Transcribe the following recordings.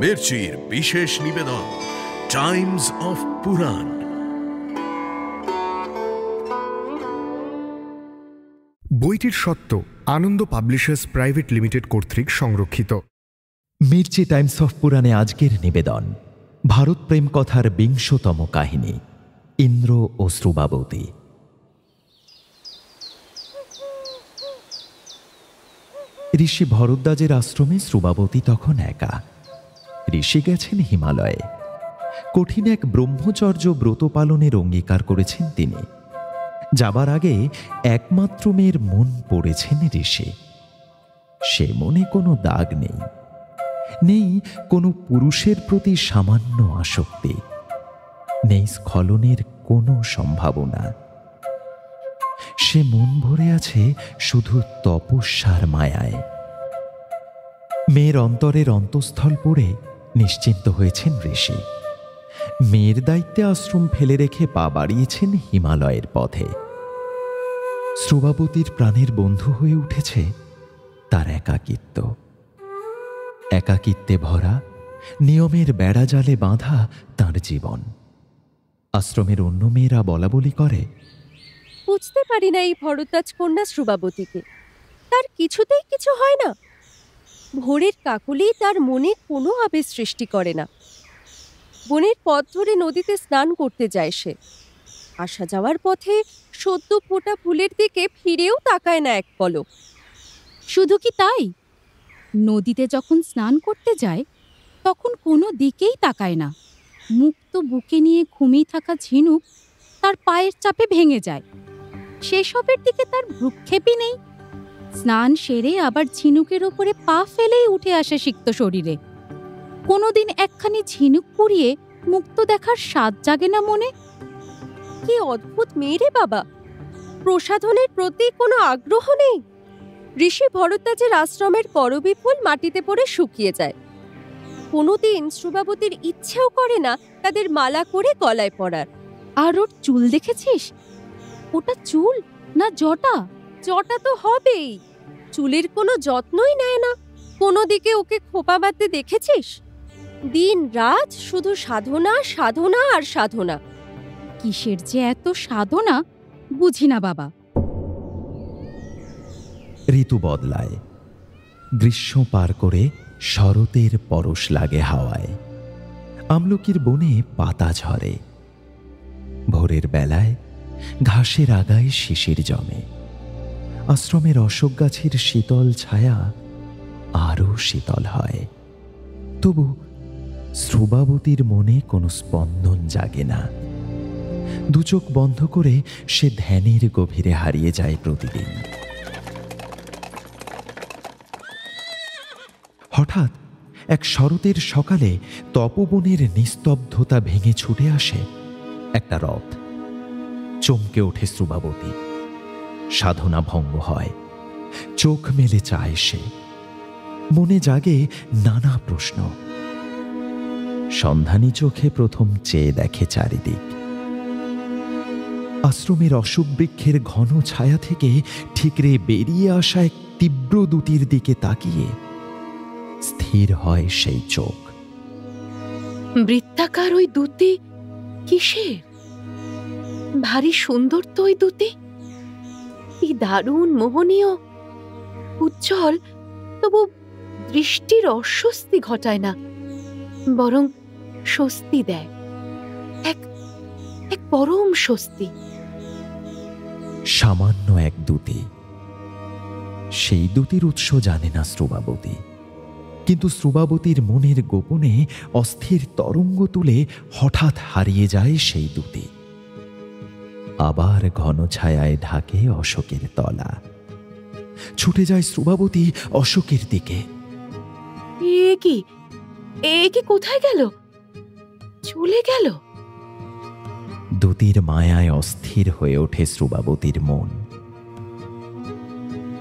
মির্চির বিশেষ নিবেদন Times of পুরাণ। বইটির সত্ত্ব আনন্দ পাবলিশার্স প্রাইভেট লিমিটেড কর্তৃক সংরক্ষিত। মির্চি টাইমস অফ পুরাণে আজকের নিবেদন ভারত প্রেম কথার ২০তম কাহিনী, ইন্দ্র ও শ্রুবাবতী। ঋষি ভরদ্বাজের আশ্রমে শ্রুবাবতী তখন একা। ঋষি গেছেন হিমালয়ে। কঠিন এক ব্রহ্মচর্য ব্রত পালনের অঙ্গীকার করেছেন তিনি। যাবার আগে একমাত্র মেয়ের মন পড়েছেন ঋষি। সে মনে কোনো দাগ নেই, নেই কোনো পুরুষের প্রতি সামান্য আসক্তি, নেই স্খলনের কোনো সম্ভাবনা। সে মন ভরে আছে শুধু তপস্যার মায়ায়। মেয়ের অন্তরের অন্তঃস্থল পড়ে নিশ্চিন্ত হয়েছেন ঋষি। মেয়ের দায়িত্বে আশ্রম ফেলে রেখে পা বাড়িয়েছেন হিমালয়ের পথে। শ্রুবাবতীর প্রাণের বন্ধু হয়ে উঠেছে তার একাকিত্ব। একাকিত্বে ভরা, নিয়মের বেড়াজালে বাঁধা তার জীবন। আশ্রমের অন্য মেয়েরা বলাবলি করে, বুঝতে পারি না এই ভরদ্বাজ কন্যা শ্রুবাবতীকে, তার কিছুতেই কিছু হয় না। ভোরের কাকলি তার মনে কোনো আবেশ সৃষ্টি করে না। বনের পথ ধরে নদীতে স্নান করতে যায় সে। আসা যাওয়ার পথে সদ্য ফোটা ফুলের দিকে ফিরেও তাকায় না এক পলক। শুধু কি তাই, নদীতে যখন স্নান করতে যায় তখন কোনো দিকেই তাকায় না। মুক্ত বুকে নিয়ে ঘুমিয়ে থাকা ঝিনুক তার পায়ের চাপে ভেঙে যায়। সেসবের দিকে তার ভ্রুক্ষেপই নেই। স্নান সেরে আবার ঝিনুকের ওপরে পা ফেলেই উঠে আসে সিক্ত শরীরে। কোনোদিন একখানি ঝিনুক পুড়িয়ে মুক্ত দেখার স্বাদ জাগে না মনে। কি অদ্ভুত মেয়ে রে বাবা! প্রসাধনের প্রতি কোনো আগ্রহ নেই। ঋষি ভরদ্বাজের আশ্রমের করবী ফুল মাটিতে পড়ে শুকিয়ে যায়। কোনোদিন শ্রুবাবতীর ইচ্ছেও করে না তাদের মালা করে গলায় পরার। আর ওর চুল দেখেছিস? ওটা চুল না জটা? জটা তো হবেই, চুলের কোনো যত্নই নেয় না। কোনো দিকে ওকে খোপা বাঁধতে দেখেছিস? দিন রাত শুধু সাধনা, সাধনা আর সাধনা। কিসের যে এত সাধনা বুঝি না বাবা। ঋতু বদলায়। গ্রীষ্ম পার করে শরতের পরশ লাগে হাওয়ায়। আমলকির বনে পাতা ঝরে। ভোরের বেলায় ঘাসের আগায় শিশির জমে। আশ্রমের অশোক গাছের শীতল ছায়া আরও শীতল হয়। তবু শ্রুবাবতীর মনে কোনো স্পন্দন জাগে না। দুচোখ বন্ধ করে সে ধ্যানের গভীরে হারিয়ে যায় প্রতিদিন। হঠাৎ এক শরতের সকালে তপবনের নিস্তব্ধতা ভেঙে ছুটে আসে একটা রথ। চমকে ওঠে শ্রুবাবতী। সাধনা ভঙ্গ হয়। চোখ মেলে চায় সে। মনে জাগে নানা প্রশ্ন। সন্ধানী চোখে প্রথম চেয়ে দেখে চারিদিক। আশ্রমের অশোক বৃক্ষের ঘন ছায়া থেকে ঠিকরে বেরিয়ে আসা এক তীব্র দ্যুতির দিকে তাকিয়ে স্থির হয় সেই চোখ। বৃত্তাকার ওই দ্যুতি কিসের? ভারী সুন্দর তো ওই দ্যুতি। কি দারুণ মোহনীয়, উজ্জ্বল, তবু দৃষ্টির অস্বস্তি ঘটায় না, বরং স্বস্তি দেয়। এক পরম স্বস্তি। সামান্য এক দ্যুতি। সেই দ্যুতির উৎস জানে না শ্রুবাবতী। কিন্তু শ্রুবাবতীর মনের গোপনে অস্থির তরঙ্গ তুলে হঠাৎ হারিয়ে যায় সেই দ্যুতি। আবার ঘন ছায়ায় ঢাকে অশোকের তলা। ছুটে যায় শ্রুবাবতী অশোকের দিকে। এ কি কোথায় গেল? চলে গেল? দ্যুতির মায়ায় অস্থির হয়ে ওঠে শ্রুবাবতীর মন।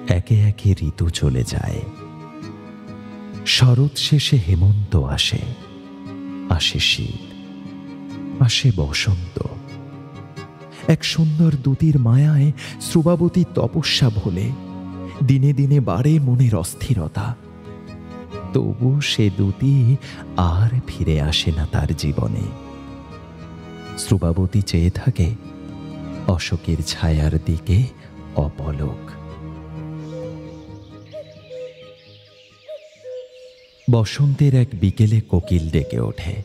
একে একে ঋতু চলে যায়। শরৎ শেষে হেমন্ত আসে। আসে শীত, আসে বসন্ত। এক সুন্দর দ্যুতির মায়ায় শ্রুবাবতী তপস্যা ভোলে। দিনে দিনে বাড়ে মনের অস্থিরতা। তবু সে দূতি আর ফিরে আসে না তার জীবনে। শ্রুবাবতী চেয়ে থাকে অশোকের ছায়ার দিকে অপলক। বসন্তের এক বিকেলে কোকিল ডেকে ওঠে।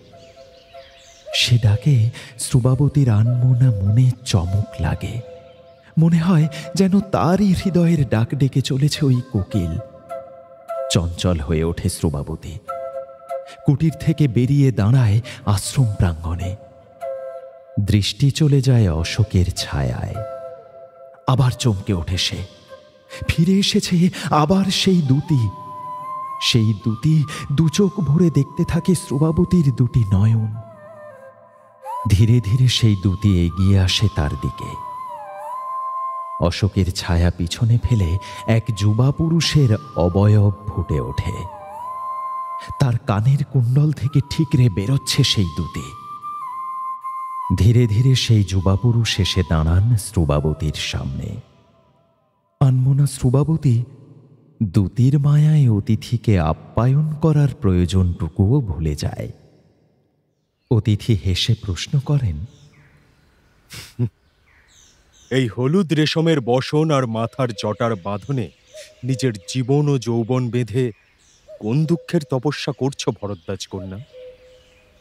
সে ডাকে শ্রুবাবতীর আনমনা মনে চমক লাগে। মনে হয় যেন তারই হৃদয়ের ডাক ডেকে চলেছে ওই কোকিল। চঞ্চল হয়ে ওঠে শ্রুবাবতী। কুটির থেকে বেরিয়ে দাঁড়ায় আশ্রম প্রাঙ্গণে। দৃষ্টি চলে যায় অশোকের ছায়ায়। আবার চমকে ওঠে সে। ফিরে এসেছে আবার সেই দূতি। সেই দূতি দুচোখ ভরে দেখতে থাকে শ্রুবাবতীর দুটি নয়ন। ধীরে ধীরে সেই দূতি এগিয়ে আসে তার দিকে। অশোকের ছায়া পিছনে ফেলে এক যুবা পুরুষের অবয়ব ফুটে ওঠে। তার কানের কুণ্ডল থেকে ঠিকরে বেরোচ্ছে সেই দূতি। ধীরে ধীরে সেই যুবা পুরুষ এসে দাঁড়ান শ্রুবাবতীর সামনে। আনমনা শ্রুবাবতী দূতির মায়ায় অতিথিকে আপ্যায়ন করার প্রয়োজনটুকুও ভুলে যায়। অতিথি হেসে প্রশ্ন করেন, এই হলুদ রেশমের বসন আর মাথার জটার বাঁধনে নিজের জীবন ও যৌবন বেঁধে কোন দুঃখের তপস্যা করছো ভরদ্বাজ কন্যা?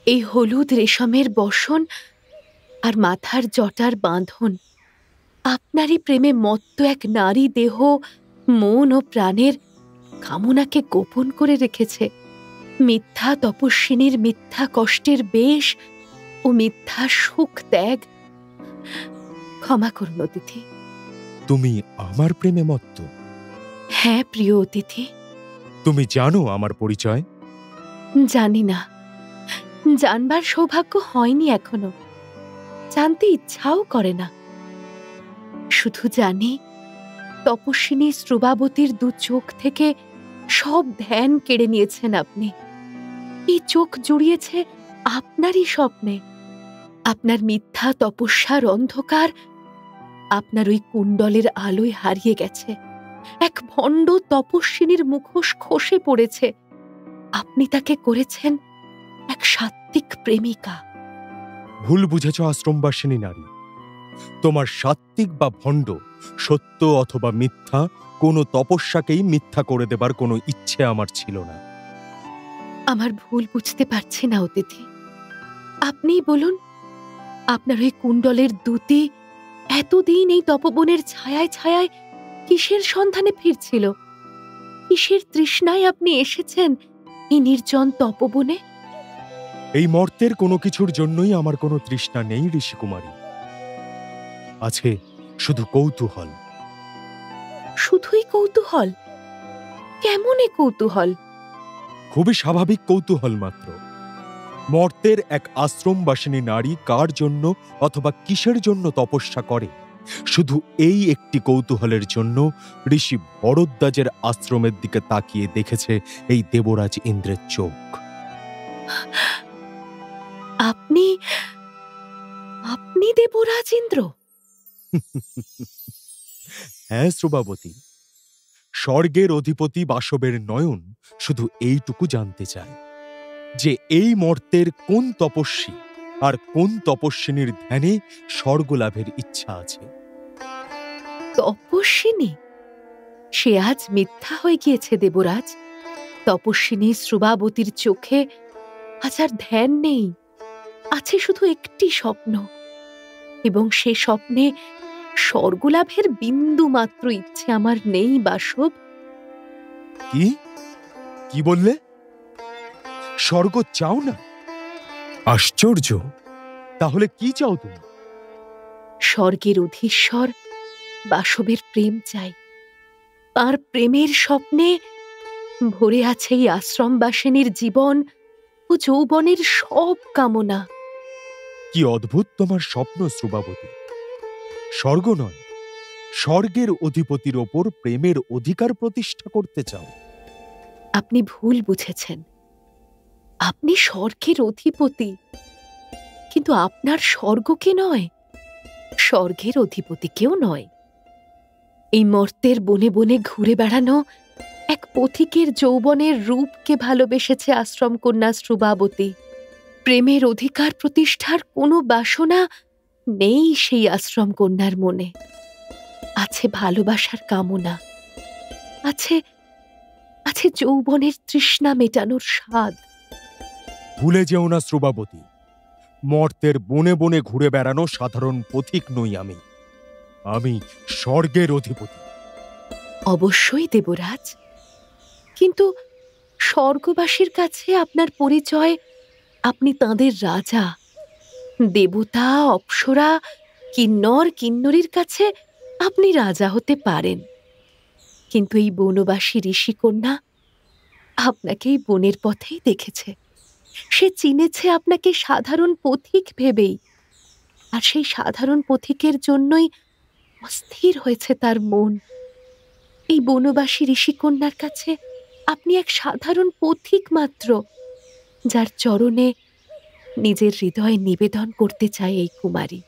এই হলুদ রেশমের বসন আর মাথার জটার বাঁধন আপনারই প্রেমে মত্ত এক নারী দেহ, মন ও প্রাণের কামনাকে গোপন করে রেখেছে। মিথ্যা তপস্বিনীর মিথ্যা কষ্টের বেশ ও মিথ্যা সুখ ত্যাগ। ক্ষমা করুন অতিথি। তুমি আমার প্রেমে মত্ত? হ্যাঁ প্রিয় অতিথি। তুমি জানো আমার পরিচয়? জানি না, জানবার সৌভাগ্য হয়নি এখনো, জানতে ইচ্ছাও করে না। শুধু জানি তপস্বিনী শ্রুবাবতীর দু চোখ থেকে সব ধ্যান কেড়ে নিয়েছেন আপনি। এই চোখ জুড়িয়েছে আপনারই স্বপ্নে। আপনার মিথ্যা তপস্যার অন্ধকার আপনার ওই কুণ্ডলের আলোয় হারিয়ে গেছে। এক ভণ্ড তপস্বিনীর মুখোশ খসে পড়েছে। আপনি তাকে করেছেন এক সাত্ত্বিক প্রেমিকা। ভুল বুঝেছ আশ্রমবাসিনী নারী। তোমার সাত্ত্বিক বা ভণ্ড, সত্য অথবা মিথ্যা, কোনো তপস্যাকেই মিথ্যা করে দেবার কোনো ইচ্ছে আমার ছিল না। আমার ভুল বুঝতে পারছি না অতিথি। আপনিই বলুন, আপনার ওই কুণ্ডলের দূতি এতদিন এই তপবনের ছায়ায় ছায়ায় কিসের সন্ধানে ফিরছিল? কিসের তৃষ্ণায় আপনি এসেছেন এই নির্জন তপবনে? এই মর্তের কোনো কিছুর জন্যই আমার কোনো তৃষ্ণা নেই ঋষিকুমারী। আছে শুধু কৌতূহল। শুধুই কৌতূহল? কেমন এ কৌতূহল? খুবই স্বাভাবিক কৌতূহল মাত্র। মর্তের এক আশ্রমবাসিনী নারী কার জন্য অথবা কিসের জন্য তপস্যা করে, শুধু এই একটি কৌতূহলের জন্য ঋষি ভরদ্বাজের আশ্রমের দিকে তাকিয়ে দেখেছে এই দেবরাজ ইন্দ্রের চোখ। আপনি আপনি দেবরাজ ইন্দ্র? হ্যাঁ শ্রুবাবতী, স্বর্গের অধিপতি বাসবের নয়ন শুধু এইটুকু জানতে চায় যে এই মর্তের কোন তপস্বী আর কোন তপস্বিনীর ধ্যানে স্বর্গলাভের ইচ্ছা আছে। তপস্বিনী? সে আজ মিথ্যা হয়ে গিয়েছে দেবরাজ। তপস্বিনী শ্রুবাবতীর চোখে আজ আর ধ্যান নেই। আছে শুধু একটি স্বপ্ন, এবং সে স্বপ্নে স্বর্গলাভের বিন্দু মাত্র ইচ্ছে আমার নেই বাসব। কি কি বললে? স্বর্গ চাও না? আশ্চর্য! তাহলে কি চাও তুমি? স্বর্গের অধীশ্বর বাসবের প্রেম চাই। তাঁর প্রেমের স্বপ্নে ভরে আছে এই আশ্রমবাসিনীর জীবন ও যৌবনের সব কামনা। কি অদ্ভুত তোমার স্বপ্ন শ্রুবাবতী! স্বর্গ নয়, স্বর্গের অধিপতির ওপর প্রেমের অধিকার প্রতিষ্ঠা করতে চাও। আপনি ভুল বুঝেছেন। আপনি স্বর্গের অধিপতি, কিন্তু আপনার স্বর্গকে নয়, স্বর্গের অধিপতিকেও নয়। এই মর্তের বনে বনে ঘুরে বেড়ানো এক পথিকের যৌবনের রূপকে ভালোবেসেছে আশ্রম কন্যা শ্রুবাবতী। প্রেমের অধিকার প্রতিষ্ঠার কোনো বাসনা নেই সেই আশ্রম কন্যার মনে। আছে ভালোবাসার কামনা, আছে আছে যৌবনের তৃষ্ণা মেটানোর স্বাদ। ভুলে যেও না শ্রুবাবতী, মর্তের বনে বনে ঘুরে বেড়ানো সাধারণ পথিক নই আমি। আমি স্বর্গের অধিপতি। অবশ্যই দেবরাজ, কিন্তু স্বর্গবাসীর কাছে আপনার পরিচয় আপনি তাঁদের রাজা। দেবতা, অপ্সরা, কিন্নর কিন্নরীর কাছে আপনি রাজা হতে পারেন, কিন্তু এই বনবাসী ঋষিকন্যা আপনাকে এই বনের পথেই দেখেছে। সে চিনেছে আপনাকে সাধারণ পথিক ভেবেই, আর সেই সাধারণ পথিকের জন্যই অস্থির হয়েছে তার মন। এই বনবাসী ঋষিকন্যার কাছে আপনি এক সাধারণ পথিক মাত্র, যার চরণে নিজের হৃদয় নিবেদন করতে চায় এই কুমারী।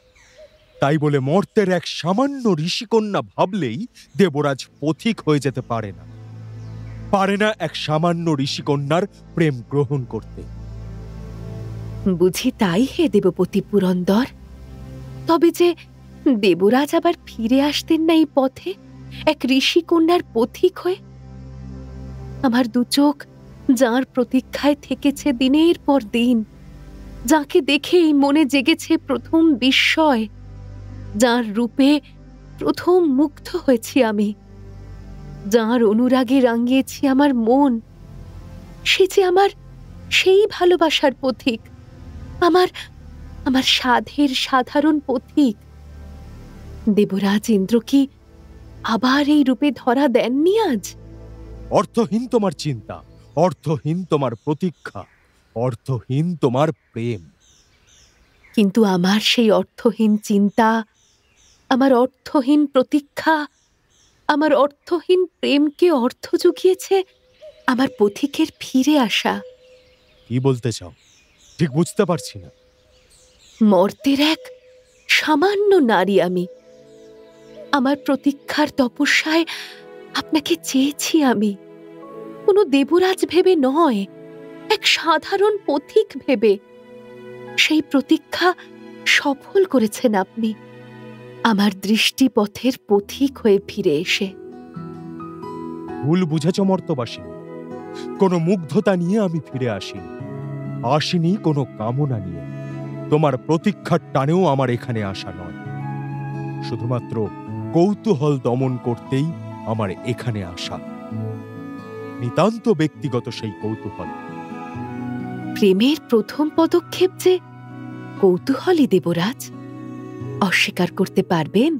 তাই বলে মর্তের এক সামান্য ঋষিকন্যা ভাবলেই দেবরাজ পথিক হয়ে যেতে পারে না। পারে না এক সামান্য ঋষিকন্যার প্রেম গ্রহণ করতে। বুঝি তাই হে দেবপতি পুরন্দর? তবে যে দেবরাজ আবার ফিরে আসতেন না এই পথে এক ঋষিকন্যার পথিক হয়ে? আমার দু চোখ যাঁর প্রতীক্ষায় থেকেছে দিনের পর দিন, যাকে দেখেই মনে জেগেছে প্রথম বিস্ময়, যাঁর রূপে প্রথম মুগ্ধ হয়েছি আমি, যাঁর অনুরাগে রাঙিয়েছি আমার মন, সে যে আমার সেই ভালোবাসার পথিক, আমার আমার সাধের সাধারণ পথিক। দেবরাজ ইন্দ্র কি আবার এই রূপে ধরা দেননি আজ? অর্থহীন তোমার চিন্তা, অর্থহীন তোমার প্রতীক্ষা, অর্থহীন তোমার প্রেম। কিন্তু আমার সেই অর্থহীন চিন্তা, আমার অর্থহীন প্রতীক্ষা, আমার অর্থহীন প্রেমকে অর্থ জুগিয়েছে আমার পথিকের ফিরে আসা। কি বলতে চাও ঠিক বুঝতে পারছি না। মর্তের এক সামান্য নারী আমি। আমার প্রতীক্ষার তপস্যায় আপনাকে চেয়েছি আমি, কোনো দেবরাজ ভেবে নয়, এক সাধারণ পথিক ভেবে। সেই প্রতীক্ষা সফল করেছেন আপনি, আমার দৃষ্টিপথের পথিক হয়ে ফিরে এসে। ভুল বুঝেছ মর্তবাসিনী, কোনো মুগ্ধতা নিয়ে আমি ফিরে আসিনি, আসিনি কোনো কামনা নিয়ে। তোমার প্রতীক্ষার টানেও আমার এখানে আসা নয়, শুধুমাত্র কৌতূহল দমন করতেই আমার এখানে আসা। নিতান্ত ব্যক্তিগত সেই কৌতূহল। প্রেমের প্রথম পদক্ষেপ যে কৌতূহলই দেবরাজ, অস্বীকার করতে পারবেন?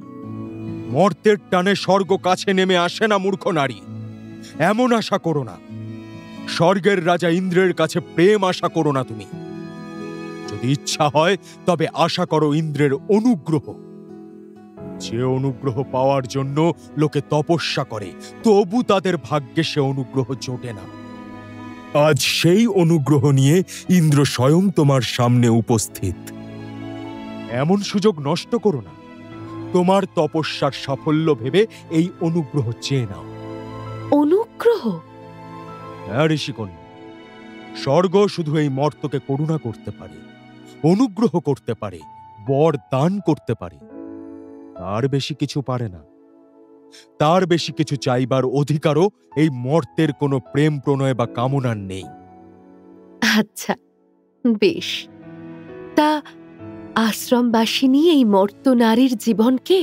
মর্তের টানে স্বর্গ কাছে নেমে আসে না মূর্খ নারী, এমন আশা করো না। স্বর্গের রাজা ইন্দ্রের কাছে প্রেম আশা করো না তুমি। যদি ইচ্ছা হয় তবে আশা করো ইন্দ্রের অনুগ্রহ। যে অনুগ্রহ পাওয়ার জন্য লোকে তপস্যা করে, তবু তাদের ভাগ্যে সে অনুগ্রহ জোটে না। আজ সেই অনুগ্রহ নিয়ে ইন্দ্র স্বয়ং তোমার সামনে উপস্থিত। এমন সুযোগ নষ্ট করো না। তোমার তপস্যার সাফল্য ভেবে এই অনুগ্রহ চেয়ে নাও। অনুগ্রহ? হ্যাঁ ঋষিকন্যা, স্বর্গ শুধু এই মর্তকে করুণা করতে পারে, অনুগ্রহ করতে পারে, বর দান করতে পারে, তার বেশি কিছু পারে না। তার বেশি কিছু চাইবার অধিকারও এই মর্তের কোনো প্রেম প্রণয় বা কামনার নেই। আচ্ছা, বেশ। তা আশ্রমবাসিনী এই মর্ত নারীর জীবনকে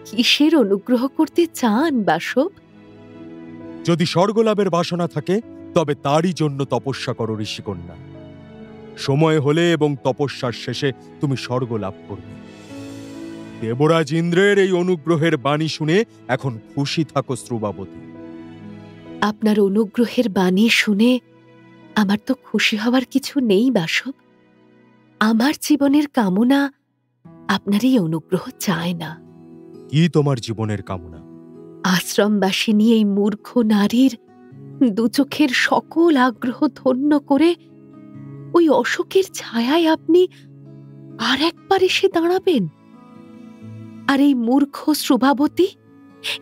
কিসের অনুগ্রহ করতে চান বাসব? যদি স্বর্গলাভের বাসনা থাকে তবে তারই জন্য তপস্যা করো ঋষিকন্যা। সময় হলে এবং তপস্যার শেষে তুমি স্বর্গ লাভ করবে। দেবরাজ ইন্দ্রের এই অনুগ্রহের বাণী শুনে এখন খুশি থাকো শ্রুবাবতী। আপনার অনুগ্রহের বাণী শুনে আমার তো খুশি হওয়ার কিছু নেই বাসব। আমার জীবনের কামনা আপনার এই অনুগ্রহ চায় না। কি তোমার জীবনের কামনা? আশ্রমবাসিনী এই মূর্খ নারীর দু চোখের সকল আগ্রহ ধন্য করে ওই অশোকের ছায়ায় আপনি আর একবার এসে দাঁড়াবেন, আর এই মূর্খ শ্রুবাবতী,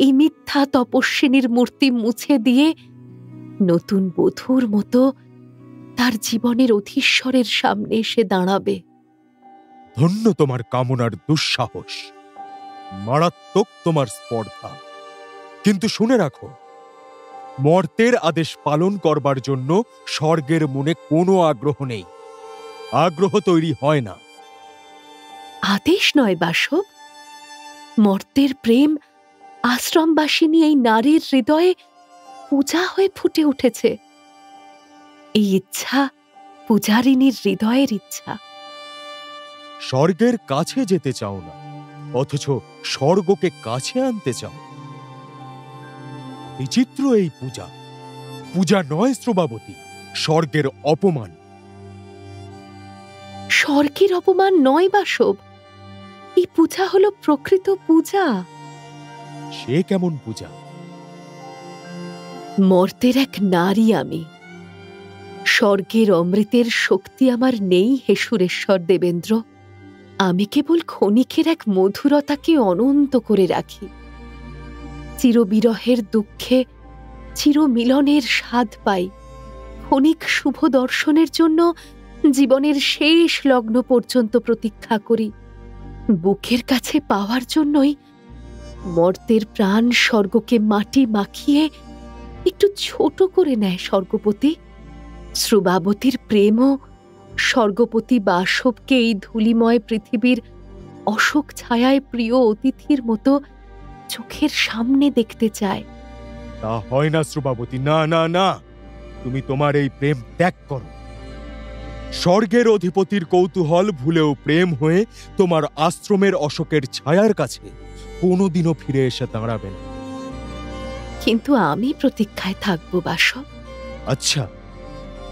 এই মিথ্যা তপস্বিনীর মূর্তি মুছে দিয়ে নতুন বধূর মতো তার জীবনের অধীশ্বরের সামনে এসে দাঁড়াবে। ধন্য তোমার কামনার দুঃসাহস, মারাত্মক তোমার স্পর্ধা। কিন্তু শুনে রাখো, মর্তের আদেশ পালন করবার জন্য স্বর্গের মনে কোনো আগ্রহ নেই, আগ্রহ তৈরি হয় না। আদেশ নয় বাসব, মর্তের প্রেম আশ্রমবাসিনী এই নারীর হৃদয়ে পূজা হয়ে ফুটে উঠেছে। এই ইচ্ছা পূজারিনীর হৃদয়ের ইচ্ছা। স্বর্গের কাছে যেতে চাও না, অথচ স্বর্গকে কাছে আনতে চাও। বিচিত্র এই পূজা, পূজা নয় শ্রবাবতী, স্বর্গের অপমান। স্বর্গের অপমান নয় বাসব, এই পূজা হলো প্রকৃত পূজা। সে কেমন পূজা? মর্তের এক নারী আমি, স্বর্গের অমৃতের শক্তি আমার নেই হে সুরেশ্বর দেবেন্দ্র। আমি কেবল ক্ষণিকের এক মধুরতাকে অনন্ত করে রাখি। চিরবিরহের দুঃখে চিরমিলনের স্বাদ পাই। ক্ষণিক শুভ দর্শনের জন্য জীবনের শেষ লগ্ন পর্যন্ত প্রতীক্ষা করি। বুকের কাছে পাওয়ার জন্যই মর্তের প্রাণ স্বর্গকে মাটি মাখিয়ে একটু ছোট করে নেয় স্বর্গপতি। শ্রুবাবতীর প্রেমও স্বর্গপতি বাসবকে এই ধূলিময় পৃথিবীর অশোক ছায়ায় প্রিয় অতিথির মতো চোখের সামনে দেখতে চায়। তা হয় না শ্রুবাবতী, না না না, তুমি তোমার এই প্রেম ত্যাগ করো। স্বর্গের অধিপতির কৌতূহল ভুলেও প্রেম হয়ে তোমার আশ্রমের অশোকের ছায়ার কাছে কোনোদিনও ফিরে এসে দাঁড়াবে না। কিন্তু আমি প্রতীক্ষায় থাকবো বাসব। আচ্ছা,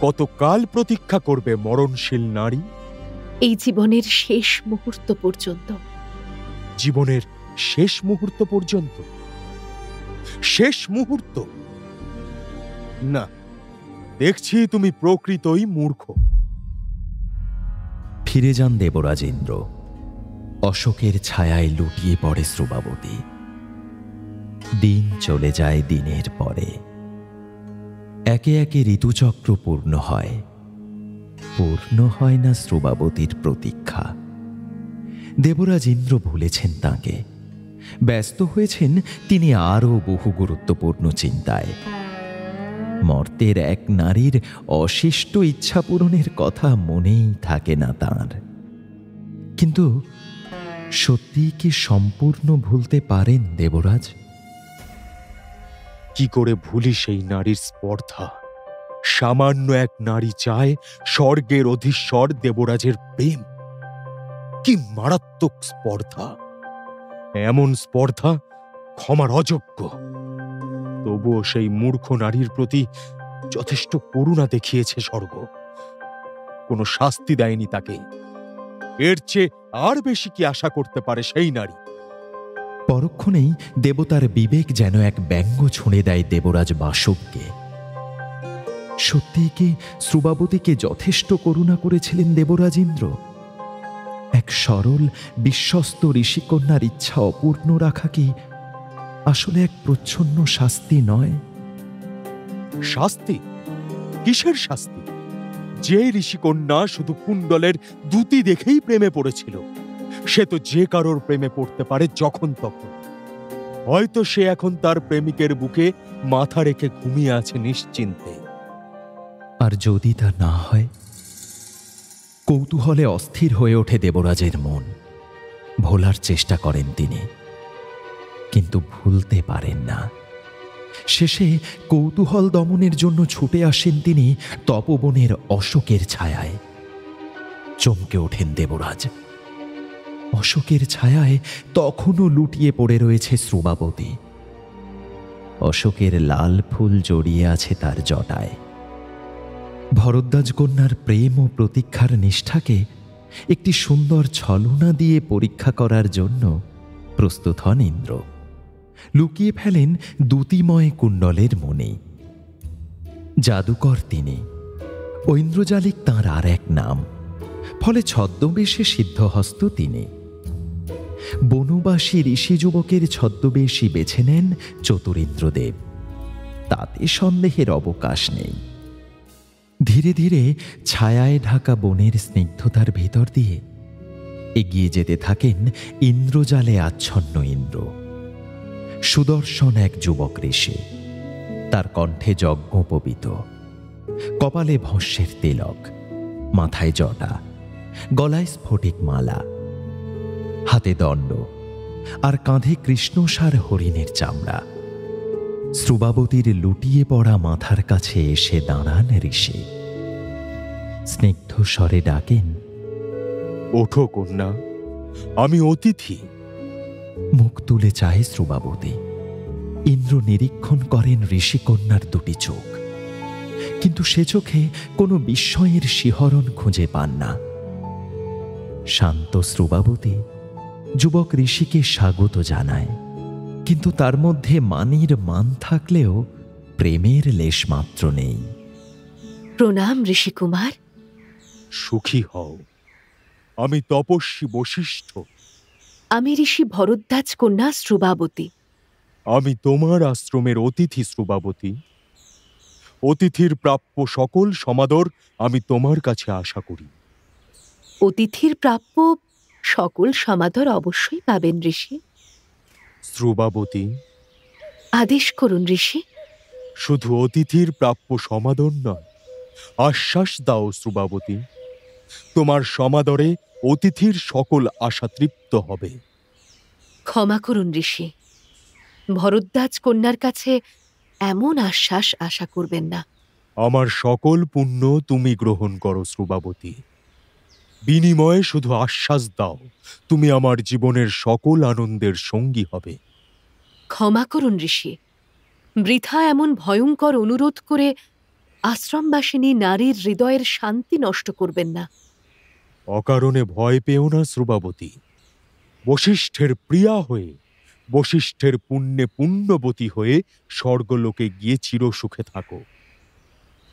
কতকাল প্রতীক্ষা করবে মরণশীল নারী? এই জীবনের শেষ মুহূর্ত পর্যন্ত। জীবনের শেষ মুহূর্ত পর্যন্ত? শেষ মুহূর্ত? না, দেখছি তুমি প্রকৃতই মূর্খ। ফিরে যান দেবরাজেন্দ্র। অশোকের ছায়ায় লুটিয়ে পড়ে শ্রুবাবতী। দিন চলে যায় দিনের পরে। একে একে ঋতুচক্র পূর্ণ হয়। পূর্ণ হয় না শ্রুবাবতীর প্রতীক্ষা। দেবরাজেন্দ্র ভুলেছেন তাঁকে। ব্যস্ত হয়েছেন তিনি আরও বহু গুরুত্বপূর্ণ চিন্তায়। মর্তের এক নারীর অশিষ্ট ইচ্ছা পূরণের কথা মনেই থাকে না তাঁর। কিন্তু সত্যিই কি সম্পূর্ণ ভুলতে পারেন দেবরাজ? কি করে ভুলি সেই নারীর স্পর্ধা? সামান্য এক নারী চায় স্বর্গের অধীশ্বর দেবরাজের প্রেম। কি মারাত্মক স্পর্ধা! এমন স্পর্ধা ক্ষমার অযোগ্য। তবুও সেই মূর্খ নারীর প্রতি যথেষ্ট করুণা দেখিয়েছে স্বর্গ। কোনো শাস্তি দেয়নি তাকে। এর চেয়ে আর বেশি কি আশা করতে পারে সেই নারী? পরক্ষণেই দেবতার বিবেক যেন এক ব্যঙ্গ ছুঁড়ে দেয় দেবরাজ বাসবকে। সত্যিই কি শ্রুবাবতীকে যথেষ্ট করুণা করেছিলেন দেবরাজেন্দ্র? এক সরল বিশ্বস্ত ঋষিকন্যার ইচ্ছা অপূর্ণ রাখা কি আসলে এক প্রচ্ছন্ন শাস্তি নয়? শাস্তি? কিসের শাস্তি? যে ঋষিকন্যা শুধু কুণ্ডলের দ্যুতি দেখেই প্রেমে পড়েছিল, সে তো যে কারোর প্রেমে পড়তে পারে যখন তখন। হয়তো সে এখন তার প্রেমিকের বুকে মাথা রেখে ঘুমিয়ে আছে নিশ্চিন্তে। আর যদি তা না হয়? কৌতূহলে অস্থির হয়ে ওঠে দেবরাজের মন। ভোলার চেষ্টা করেন তিনি, কিন্তু ভুলতে পারেন না। শেষে কৌতূহল দমনের জন্য ছুটে আসেন তিনি তপবনের অশোকের ছায়ায়। চমকে ওঠেন দেবরাজ। অশোকের ছায়ায় তখনও লুটিয়ে পড়ে রয়েছে শ্রুবাবতী। অশোকের লাল ফুল জড়িয়ে আছে তার জটায়। ভরদ্বাজ কন্যার প্রেম ও প্রতীক্ষার নিষ্ঠাকে একটি সুন্দর ছলনা দিয়ে পরীক্ষা করার জন্য প্রস্তুত হন ইন্দ্র। লুকিয়ে ফেলেন দ্যুতিময় কুণ্ডলের মনে। জাদুকর তিনি, ঐন্দ্রজালিক তাঁর আর এক নাম। ফলে ছদ্মবেশে সিদ্ধহস্ত তিনি। বনবাসী ঋষি যুবকের ছদ্মবেশী বেছে নেন চতুরিন্দ্রদেব। তাতে সন্দেহের অবকাশ নেই। ধীরে ধীরে ছায়ায় ঢাকা বনের স্নিগ্ধতার ভেতর দিয়ে এগিয়ে যেতে থাকেন ইন্দ্রজালে আচ্ছন্ন ইন্দ্র। সুদর্শন এক যুবক ঋষি, তার কণ্ঠে যজ্ঞোপবীত, কপালে ভস্যের তিলক, মাথায় জটা, গলায় স্ফটিক মালা, হাতে দণ্ড, আর কাঁধে কৃষ্ণসার হরিণের চামড়া। শ্রুবাবতীর লুটিয়ে পড়া মাথার কাছে এসে দাঁড়ান ঋষি। স্নিগ্ধ স্বরে ডাকেন, ওঠো কন্যা, আমি অতিথি। মুখ তুলে চায় শ্রুবাবতী। ইন্দ্র নিরীক্ষণ করেন ঋষিকন্যার দুটি চোখ, কিন্তু সে চোখে কোনো বিস্ময়ের শিহরণ খুঁজে পান না। শান্ত শ্রুবাবতী যুবক ঋষিকে স্বাগত জানায়, কিন্তু তার মধ্যে মানির মান থাকলেও প্রেমের লেশমাত্র নেই। প্রণাম ঋষিকুমার। সুখী হও, আমি তপস্বী বশিষ্ঠ। আমি ঋষি ভরদ্বাজ কন্যা শ্রুবাবতী। আমি তোমার আশ্রমের অতিথি শ্রুবাবতী। অতিথির প্রাপ্য সকল সমাদর আমি তোমার কাছে আশা করি। অতিথির প্রাপ্য সকল সমাদর অবশ্যই পাবেন ঋষি। শ্রুবাবতী, আদেশ করুন ঋষি। শুধু অতিথির প্রাপ্য সমাদর নয়, আশ্বাস দাও শ্রুবাবতী, তোমার সমাদরে অতিথির সকল আশা তৃপ্ত হবে। ক্ষমা করুন ঋষি, ভরদ্বাজ কন্যার কাছে এমন আশ্বাস আশা করবেন না। আমার সকল পুণ্য তুমি গ্রহণ করো শ্রুবাবতী। বিনিময়ে শুধু আশ্বাস দাও, তুমি আমার জীবনের সকল আনন্দের সঙ্গী হবে। ক্ষমা করুন ঋষি, বৃথা এমন ভয়ঙ্কর অনুরোধ করে আশ্রমবাসিনী নারীর হৃদয়ের শান্তি নষ্ট করবেন না। অকারণে ভয় পেও না শ্রুবাবতী। বশিষ্ঠের প্রিয়া হয়ে, বশিষ্ঠের পুণ্যে পুণ্যবতী হয়ে স্বর্গলোকে গিয়ে চিরসুখে থাকো।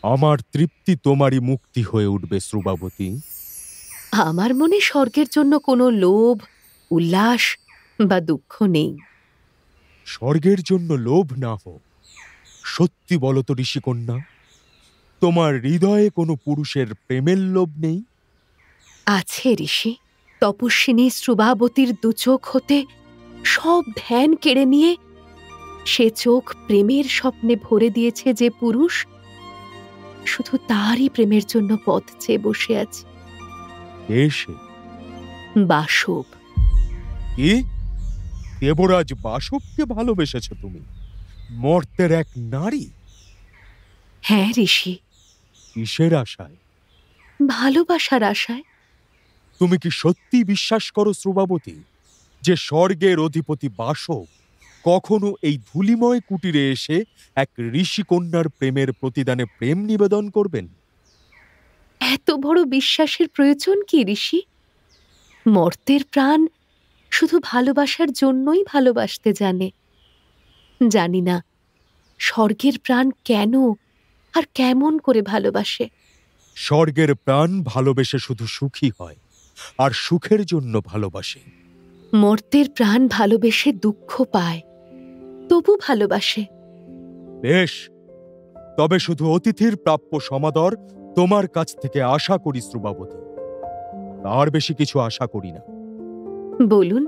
আমার তৃপ্তি তোমারই মুক্তি হয়ে উঠবে শ্রুবাবতী। আমার মনে স্বর্গের জন্য কোনো লোভ, উল্লাস বা দুঃখ নেই। স্বর্গের জন্য লোভ না হোক, সত্যি বলো তো ঋষিকন্যা, তোমার হৃদয়ে কোনো পুরুষের প্রেমের লোভ নেই? আছে ঋষি। তপস্বিনী শ্রুবাবতীর দুচোখ হতে সব ধ্যান কেড়ে নিয়ে সে চোখ প্রেমের স্বপ্নে ভরে দিয়েছে যে পুরুষ, শুধু তারই প্রেমের জন্য পথ চেয়ে বসে আছে। এসে বাসব। কি? দেবরাজ বাসবকে ভালোবেসেছ তুমি? মর্তের এক নারী? হ্যাঁ ঋষি। কিসের আশায়? ভালোবাসার আশায়। তুমি কি সত্যি বিশ্বাস করো শ্রুবাবতী যে স্বর্গের অধিপতি বাসব কখনো এই ধূলিময় কুটিরে এসে এক ঋষিকন্যার প্রেমের প্রতিদানে প্রেম নিবেদন করবেন? এত বড় বিশ্বাসের প্রয়োজন কি ঋষি? মর্তের প্রাণ শুধু ভালোবাসার জন্যই ভালোবাসতে জানে। জানি না স্বর্গের প্রাণ কেন আর কেমন করে ভালোবাসে। স্বর্গের প্রাণ ভালোবেসে শুধু সুখী হয়, আর সুখের জন্য ভালোবাসে। মর্তের প্রাণ ভালোবেসে দুঃখ পায়, তবু ভালোবাসে। বেশ, তবে শুধু অতিথির প্রাপ্য সমাদর তোমার কাছ থেকে আশা করি শ্রুবাবতী, তার বেশি কিছু আশা করি না। বলুন,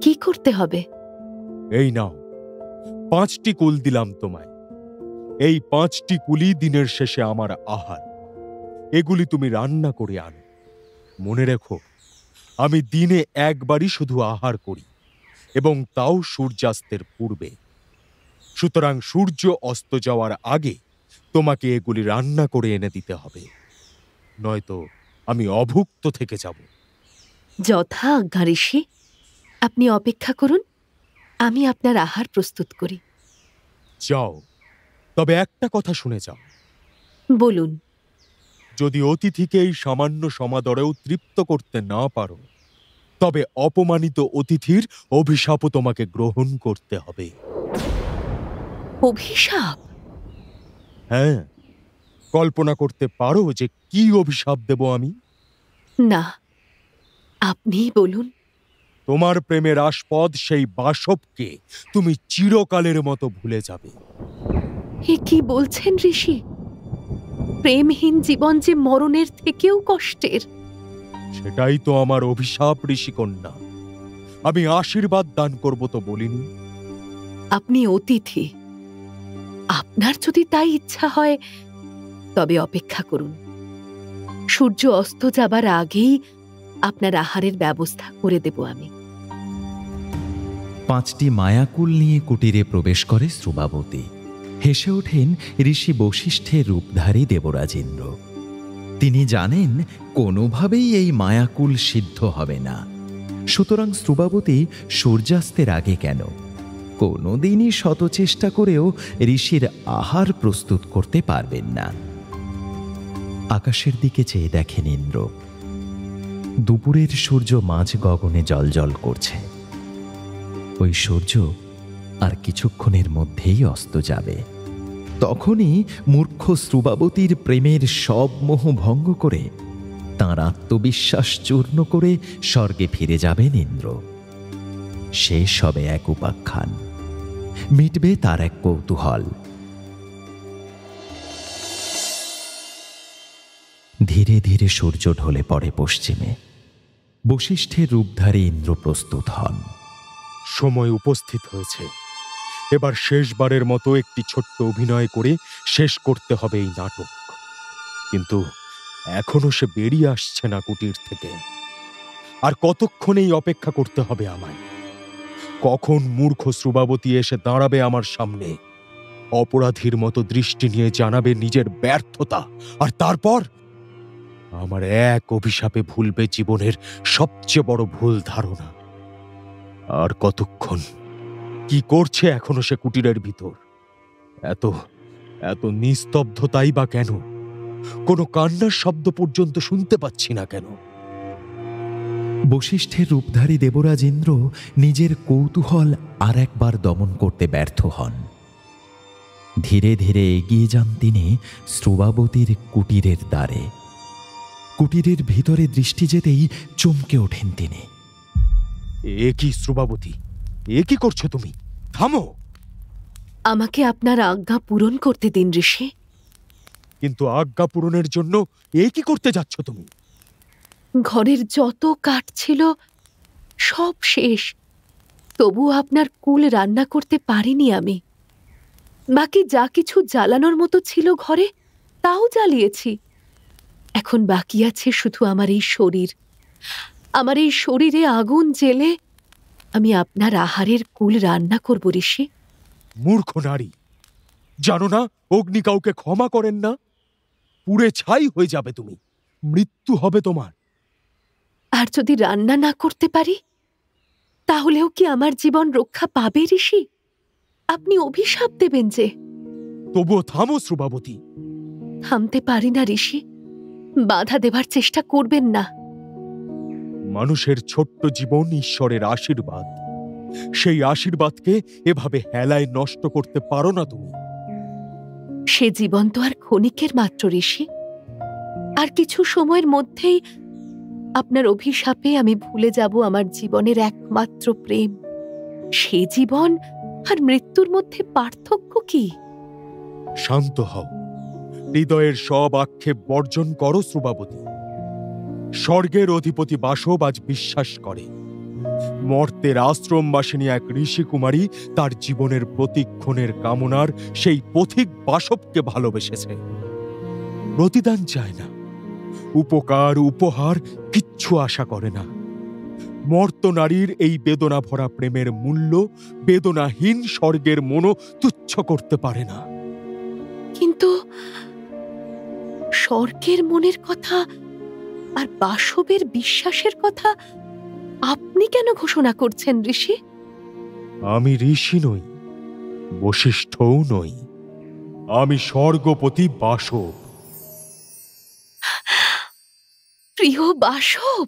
কি করতে হবে? এই নাও, 5টি কুল দিলাম তোমায়। এই 5টি কুলি দিনের শেষে আমার আহার। এগুলি তুমি রান্না করে আনো। মনে রেখো, আমি দিনে একবারই শুধু আহার করি, এবং তাও সূর্যাস্তের পূর্বে। সুতরাং সূর্য অস্ত যাওয়ার আগে তোমাকে এগুলি রান্না করে এনে দিতে হবে, নয়তো আমি অভুক্ত থেকে যাব। যথা আজ্ঞা ঋষি। আপনি অপেক্ষা করুন, আমি আপনার আহার প্রস্তুত করি। যাও, তবে একটা কথা শুনে যাও। বলুন। যদি অতিথিকে এই সামান্য সমাদরেও তৃপ্ত করতে না পারো, তবে অপমানিত অতিথির অভিশাপও তোমাকে গ্রহণ করতে হবে। অভিশাপ? হ্যাঁ, কল্পনা করতে পারো যে কি অভিশাপ দেব আমি? না, আপনিই বলুন। তোমার প্রেমের আস্পদ সেই বাসবকে তুমি চিরকালের মতো ভুলে যাবে। এ কি বলছেন ঋষি? প্রেমহীন জীবন যে মরণের থেকেও কষ্টের। সেটাই তো আমার অভিশাপ ঋষিকন্যা। আমি আশীর্বাদ দান করব তো বলিনি? আপনি অতিথি, আপনার যদি তাই ইচ্ছা হয় তবে অপেক্ষা করুন। সূর্য অস্ত যাবার আগেই আপনার আহারের ব্যবস্থা করে দেব আমি। 5টি মায়াকুল নিয়ে কুটিরে প্রবেশ করে শ্রুবাবতী। হেসে ওঠেন ঋষি বশিষ্ঠের রূপধারী দেবরাজেন্দ্র। তিনি জানেন কোনোভাবেই এই মায়াকুল সিদ্ধ হবে না। সুতরাং শ্রুবাবতী সূর্যাস্তের আগে কেন, কোনোদিনই শত চেষ্টা করেও ঋষির আহার প্রস্তুত করতে পারবেন না। আকাশের দিকে চেয়ে দেখেন ইন্দ্র। দুপুরের সূর্য মাঝ গগনে জ্বলজ্বল করছে। ওই সূর্য আর কিছুক্ষণের মধ্যেই অস্ত যাবে। তখনই মূর্খ শ্রুবাবতীর প্রেমের সব মোহ ভঙ্গ করে তাঁর আত্মবিশ্বাস চূর্ণ করে স্বর্গে ফিরে যাবেন ইন্দ্র। শেষ হবে এক উপাখ্যান, মিটবে তার এক কৌতূহল। ধীরে ধীরে সূর্য ঢলে পড়ে পশ্চিমে। বশিষ্ঠের রূপধারী ইন্দ্র প্রস্তুত হন। সময় উপস্থিত হয়েছে। এবার শেষবারের মতো একটি ছোট্ট অভিনয় করে শেষ করতে হবে এই নাটক। কিন্তু এখনো সে বেরিয়ে আসছে না কুটির থেকে। আর কতক্ষণ এই অপেক্ষা করতে হবে আমায়? কখন মূর্খ শ্রুবাবতী এসে দাঁড়াবে আমার সামনে, অপরাধীর মতো দৃষ্টি নিয়ে জানাবে নিজের ব্যর্থতা, আর তারপর আমার এক অভিশাপে ভুলবে জীবনের সবচেয়ে বড় ভুল ধারণা। আর কতক্ষণ? কি করছে এখনো সে কুটিরের ভিতর? এত এত নিস্তব্ধতাই বা কেন? কোনো কান্নার শব্দ পর্যন্ত শুনতে পাচ্ছি না কেন? বশিষ্ঠের রূপধারী দেবরাজ ইন্দ্র নিজের কৌতূহল আর একবার দমন করতে ব্যর্থ হন। ধীরে ধীরে এগিয়ে যান তিনি শ্রুবাবতীর কুটিরের দ্বারে। কুটিরের ভিতরে দৃষ্টি যেতেই চমকে ওঠেন তিনি। এ কি শ্রুবাবতী, এ কি করছো তুমি? থামো! আমাকে আপনার আজ্ঞা পূরণ করতে দিন ঋষি। কিন্তু আজ্ঞা পূরণের জন্য এ কি করতে যাচ্ছ তুমি? ঘরের যত কাঠ ছিল সব শেষ, তবু আপনার কুল রান্না করতে পারিনি আমি। বাকি যা কিছু জ্বালানোর মতো ছিল ঘরে তাও জ্বালিয়েছি। এখন বাকি আছে শুধু আমার এই শরীর। আমার এই শরীরে আগুন জেলে আমি আপনার আহারের কুল রান্না করব ঋষি। মূর্খ নারী, জানো না অগ্নি কাউকে ক্ষমা করেন না? পুড়ে ছাই হয়ে যাবে তুমি, মৃত্যু হবে তোমার। আর যদি রান্না না করতে পারি তাহলেও কি আমার জীবন রক্ষা পাবে ঋষি? আপনি অভিশাপ দেবেন যে। তবুও থামো শ্রুবাবতী। থামতে পারি না ঋষি, বাধা দেবার চেষ্টা করবেন না। মানুষের ছোট্ট জীবন ঈশ্বরের আশীর্বাদ। সেই আশীর্বাদকে এভাবে হেলায় নষ্ট করতে পারো না তুমি। সে জীবন তো আর ক্ষণিকের মাত্র ঋষি। আর কিছু সময়ের মধ্যেই আপনার অভিশাপে আমি ভুলে যাব আমার জীবনের একমাত্র প্রেম। সে জীবন আর মৃত্যুর মধ্যে পার্থক্য কি? শান্ত হও, হৃদয়ের সব আক্ষেপ বর্জন করো শ্রুবাবতী। স্বর্গের অধিপতি বাসব আজ বিশ্বাস করে মর্তের আশ্রমবাসিনী এক ঋষিকুমারী তার জীবনের প্রতিক্ষণের কামনার সেই পথিক বাসবকে ভালোবেসেছে। প্রতিদান চায় না, উপকার উপহার কিচ্ছু আশা করে না। মর্ত নারীর এই বেদনা ভরা প্রেমের মূল্য বেদনাহীন স্বর্গের মনও তুচ্ছ করতে পারে না। কিন্তু স্বর্গের মনের কথা আর বাসবের বিশ্বাসের কথা আপনি কেন ঘোষণা করছেন ঋষি? আমি ঋষি নই, বশিষ্ঠও নই, আমি স্বর্গপতি বাসব। প্রিয় বাসব!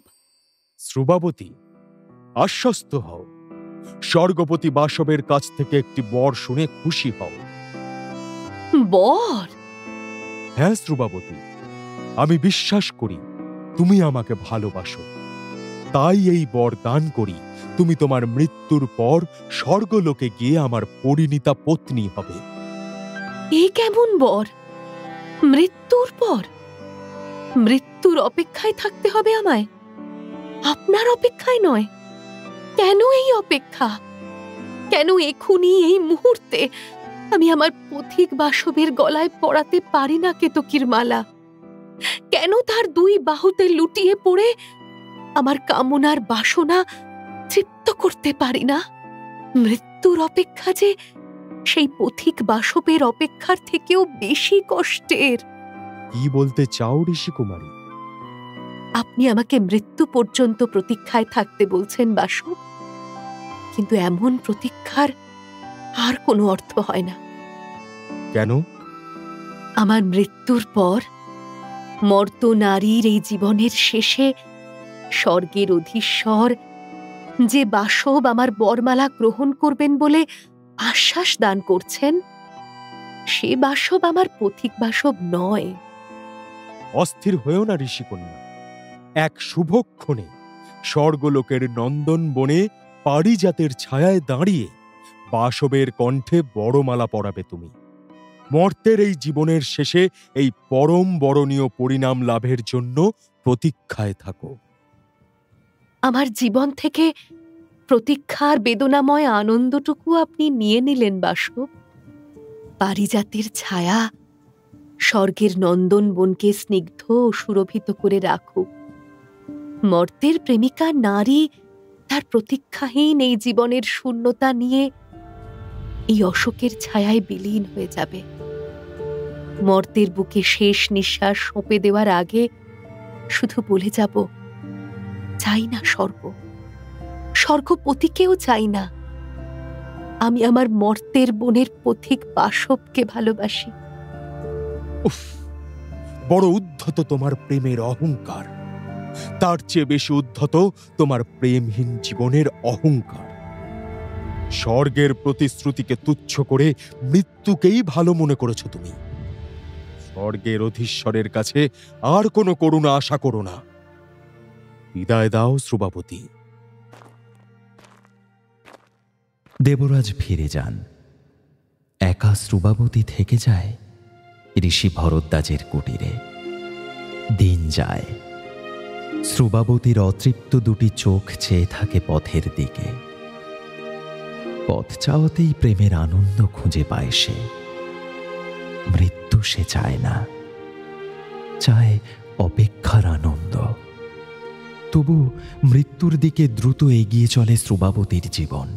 শ্রুবাবতী, আশ্বস্ত হও। স্বর্গপতি বাসবের কাছ থেকে একটি বর শুনে খুশি হও। বর? হ্যাঁ শ্রুবাবতী, আমি বিশ্বাস করি তুমি আমাকে ভালোবাসো। তাই এই বর দান করি, তুমি তোমার মৃত্যুর পর স্বর্গলোকে গিয়ে আমার পরিণীতা পত্নী হবে। এ কেমন বর? মৃত্যুর পর? মৃত্যুর অপেক্ষায় থাকতে হবে আমায়? আপনার অপেক্ষায় নয়? কেন এই অপেক্ষা? কেন এখুনি এই মুহূর্তে আমি আমার পথিক বাসবের গলায় পরাতে পারি না কেতকীর মালা? কেন তার দুই বাহুতে লুটিয়ে পড়ে আমার কামনার বাসনা তৃপ্ত করতে পারি না? মৃত্যুর অপেক্ষা যে সেই পথিক বাসবের অপেক্ষার থেকেও বেশি কষ্টের। কি বলতে চাও ঋষিকুমারী? আপনি আমাকে মৃত্যু পর্যন্ত প্রতীক্ষায় থাকতে বলছেন বাসব, কিন্তু এমন প্রতীক্ষার আর কোনো অর্থ হয় না। কেন? আমার মৃত্যুর পর মর্ত নারীর এই জীবনের শেষে স্বর্গের অধীশ্বর যে বাসব আমার বরমালা গ্রহণ করবেন বলে আশ্বাস দান করছেন, সে বাসব আমার পথিক বাসব নয়। অস্থির হয়েও না ঋষিকন্যা। এক শুভক্ষণে স্বর্গলোকের নন্দন বনে পারিজাতের ছায়ায় দাঁড়িয়ে বাসবের কণ্ঠে বড়মালা পরাবে তুমি। মর্তের এই জীবনের শেষে এই পরম বরণীয় পরিণাম লাভের জন্য প্রতীক্ষায় থাকো। আমার জীবন থেকে প্রতীক্ষার বেদনাময় আনন্দটুকু আপনি নিয়ে নিলেন বাসব। পারিজাতের ছায়া স্বর্গের নন্দন বনকে স্নিগ্ধ ও সুরভিত করে রাখুক। মর্তের প্রেমিকা নারী তার প্রতীক্ষাহীন এই জীবনের শূন্যতা নিয়ে এই অশোকের ছায়ায় বিলীন হয়ে যাবে। মর্তের বুকে শেষ নিঃশ্বাস সঁপে দেওয়ার আগে শুধু বলে যাব, চাই না স্বর্গ, স্বর্গপতিকেও চাই না। আমি আমার মর্তের বনের পথিক বাসবকে ভালোবাসি। উফ, বড় উদ্ধত তোমার প্রেমের অহংকার। তার চেয়ে বেশি উদ্ধত তোমার প্রেমহীন জীবনের অহংকার। স্বর্গের প্রতিশ্রুতিকে তুচ্ছ করে মৃত্যুকেই ভালো মনে করেছ তুমি। স্বর্গের অধীশ্বরের কাছে আর কোনো করুণা আশা করো না। বিদায় দাও শ্রুবাবতী। দেবরাজ ফিরে যান। একা শ্রুবাবতী থেকে যায় ঋষি ভরদ্বাজের কুটিরে। দিন যায়। শ্রুবাবতীর অতৃপ্ত দুটি চোখ চেয়ে থাকে পথের দিকে। পথ চাওয়াতেই প্রেমের আনন্দ খুঁজে পায় সে। মৃত্যু সে চায় না, চায় অপেক্ষার আনন্দ। তবু মৃত্যুর দিকে দ্রুত এগিয়ে চলে শ্রুবাবতীর জীবন।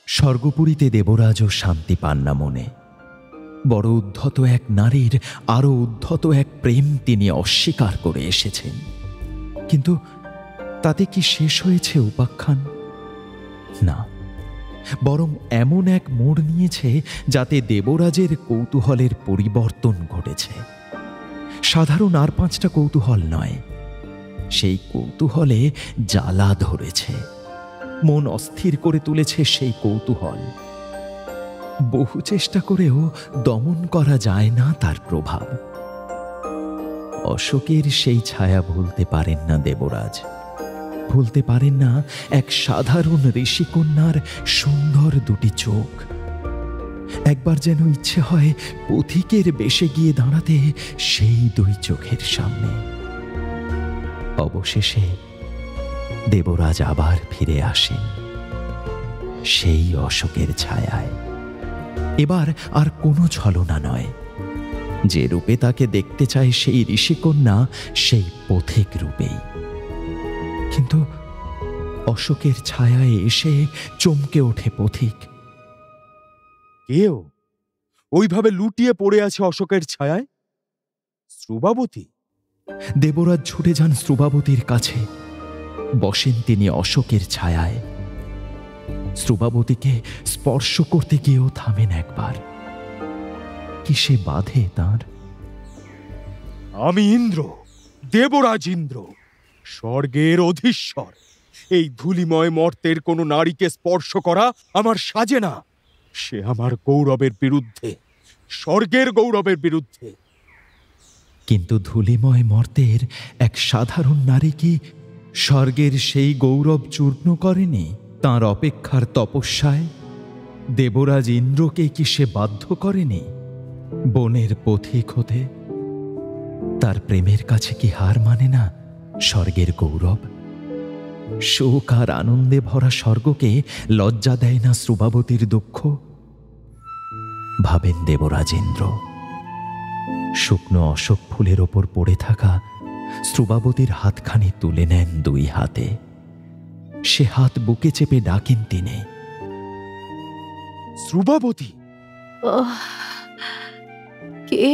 স্বর্গপুরীতে দেবরাজও শান্তি পান না মনে। বড় উদ্ধত এক নারীর আরো উদ্ধত এক প্রেম তিনি অস্বীকার করে এসেছেন। কিন্তু তাতে কি শেষ হয়েছে উপাখ্যান? না, বরং এমন এক মোড় নিয়েছে যাতে দেবরাজের কৌতূহলের পরিবর্তন ঘটেছে। সাধারণ আর 5টা কৌতূহল নয়, সেই কৌতূহলে জ্বালা ধরেছে। মন অস্থির করে তুলেছে সেই কৌতূহল। বহু চেষ্টা করেও দমন করা যায় না তার প্রভাব। অশোকের সেই ছায়া ভুলতে পারেন না দেবরাজ। ভুলতে পারেন না এক সাধারণ ঋষিকন্যার সুন্দর দুটি চোখ। একবার যেন ইচ্ছে হয় পথিকের বেশে গিয়ে দাঁড়াতে সেই দুই চোখের সামনে। অবশেষে দেবরাজ আবার ফিরে আসেন সেই অশোকের ছায়ায়। এবার আর কোনো ছলনা নয়। যে রূপে তাকে দেখতে চায় সেই ঋষিকন্যা, সেই পথিক রূপেই। কিন্তু অশোকের ছায়ায় এসে চমকে ওঠে পথিক। কেউ ওইভাবে লুটিয়ে পড়ে আছে অশোকের ছায়ায়? শ্রুবাবতী। দেবরাজ ছুটে যান শ্রুবাবতীর কাছে। বসেন তিনি অশোকের ছায়ায়। শ্রুবাবতীকে স্পর্শ করতে গিয়েও থামেন একবার। কিসে বাধে তাঁর? আমি ইন্দ্র, দেবরাজ ইন্দ্র, স্বর্গের অধীশ্বর। এই ধূলিময় মর্তের কোনো নারীকে স্পর্শ করা আমার সাজে না। সে আমার গৌরবের বিরুদ্ধে, স্বর্গের গৌরবের বিরুদ্ধে। কিন্তু ধূলিময় মর্তের এক সাধারণ নারী কি স্বর্গের সেই গৌরব চূর্ণ করেনি তাঁর অপেক্ষার তপস্যায়? দেবরাজ ইন্দ্রকে কি সে বাধ্য করেনি বনের পথিক হতে? তার প্রেমের কাছে কি হার মানে না স্বর্গের গৌরব? শোক আর আনন্দে ভরা স্বর্গকে লজ্জা দেয় না শ্রুবাবতীর দুঃখ? ভাবেন দেবরাজ ইন্দ্র। শুকনো অশোক ফুলের ওপর পড়ে থাকা শ্রুবাবতীর হাতখানি তুলে নেন দুই হাতে। সে হাত বুকে চেপে ডাকেন তিনি, শ্রুবাবতী। কে?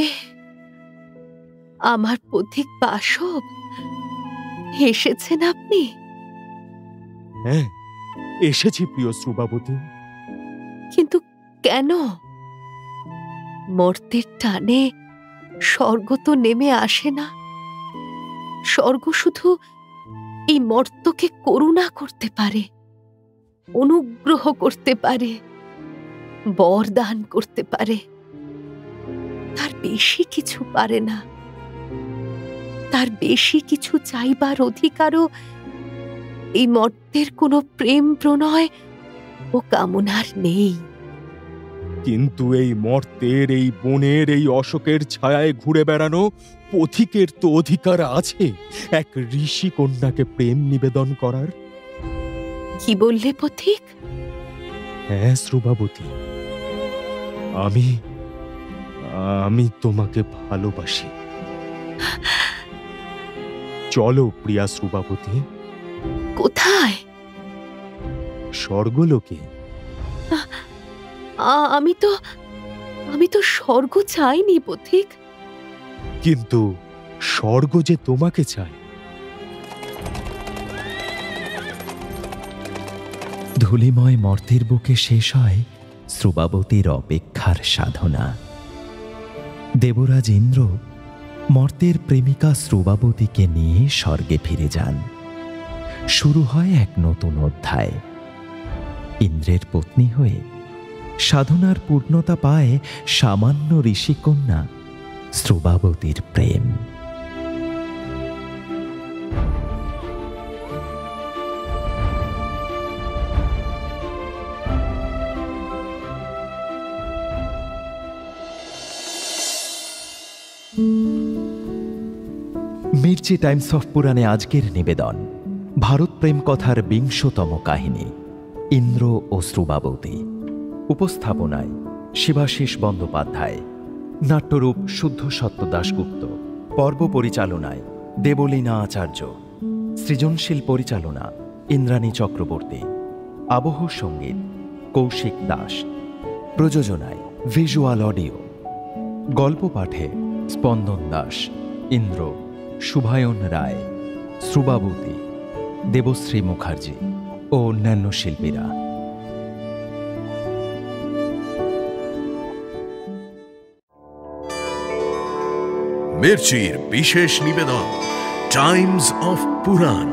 আমার পথিক বাসব, এসেছেন আপনি? হ্যাঁ, এসেছি প্রিয় শ্রুবাবতী। কিন্তু কেন? মর্তের টানে স্বর্গ তো নেমে আসে না। স্বর্গ শুধু এই মর্তকে করুণা করতে পারে, অনুগ্রহ করতে পারে, বরদান করতে পারে। তার বেশি কিছু পারে না। তার বেশি কিছু চাইবার অধিকারও এই মর্তের কোনো প্রেম প্রণয় ও কামনার নেই। কিন্তু এই মর্তের, এই বনের, এই অশোকের ছায়ায় ঘুরে বেড়ানো পথিকের তো অধিকার আছে এক ঋষি কন্যাকে প্রেম নিবেদন করার। কি বললে পথিক? হ্যাঁ শ্রুবাবতী, আমি তোমাকে ভালোবাসি। চলো প্রিয়া শ্রুবাবতী। কোথায়? স্বর্গলোকে। আমি তো স্বর্গ চাইনি পথিক। কিন্তু স্বর্গ যে তোমাকে চায়। ধূলিময় মর্তের বুকে শেষ হয় শ্রুবাবতীর অপেক্ষার সাধনা। দেবরাজ ইন্দ্র মর্তের প্রেমিকা শ্রুবাবতীকে নিয়ে স্বর্গে ফিরে যান। শুরু হয় এক নতুন অধ্যায়। ইন্দ্রের পত্নী হয়ে সাধনার পূর্ণতা পায় সামান্য ঋষিকন্যা শ্রুবাবতীর প্রেম। মির্চি টাইমস অফ পুরাণে আজকের নিবেদন ভারত প্রেম কথার ২০তম কাহিনী ইন্দ্র ও শ্রুবাবতী। উপস্থাপনায় শিবাশিস বন্দ্যোপাধ্যায়, নাট্যরূপ শুদ্ধ সত্য দাশগুপ্ত, পর্ব পরিচালনায় দেবলীনা আচার্য, সৃজনশীল পরিচালনা ইন্দ্রাণী চক্রবর্তী, আবহ সঙ্গীত কৌশিক দাস, প্রযোজনায় ভিজুয়াল অডিও, গল্প পাঠে স্পন্দন দাস, ইন্দ্র শুভায়ন রায়, শ্রুবাবতী দেবশ্রী মুখার্জি ও অন্যান্য শিল্পীরা। মির্চির বিশেষ নিবেদন টাইমস অফ পুরাণ।